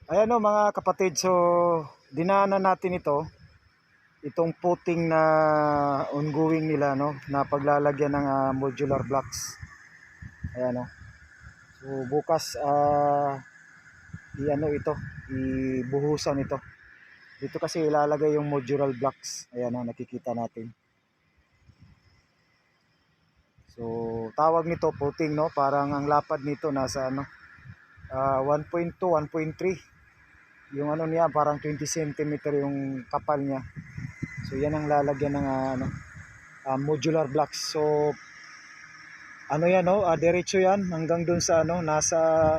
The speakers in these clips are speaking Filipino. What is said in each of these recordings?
Ayan o mga kapatid, so dinaanan natin itong puting na ongoing nila, no, na paglalagyan ng modular blocks. Ayan o. So bukas i-ano ito, ibuhusan ito. Dito kasi ilalagay yung modular blocks. Ayan o, nakikita natin. So tawag nito puting, no, parang ang lapad nito nasa 1.2, 1.3. Yung ano niya, parang 20 cm yung kapal niya. So yan ang lalagyan ng modular blocks. So ano yan, no, diretso yan hanggang dun sa nasa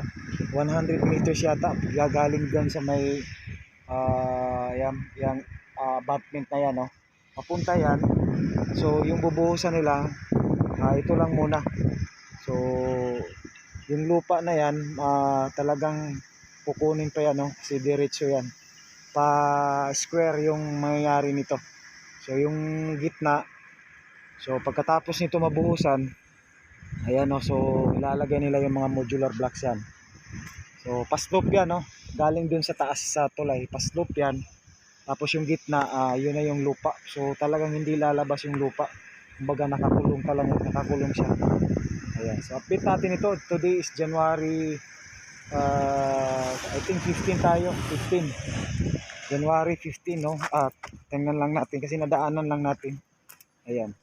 100 meters yata. Gagaling dun sa may yung abutment na yan, no. Papunta yan. So yung bubuhusan nila, ito lang muna. So yung lupa na yan, talagang kukunin pa yan, no, kasi diretso yan. Pa square yung mangyayari nito. So yung gitna, so pagkatapos nito mabuhusan, ayan, no, so ilalagay nila yung mga modular blocks yan. So paslope yan, no, galing dun sa taas sa tulay, paslope yan. Tapos yung gitna, yun na yung lupa. So talagang hindi lalabas yung lupa, kumbaga nakakulong pa lang, nakakulong siya. Ayan, so update natin ito. Today is January I think 15 tayo, 15 January 15, no. Tingnan lang natin kasi nadaanan lang natin. Ayan.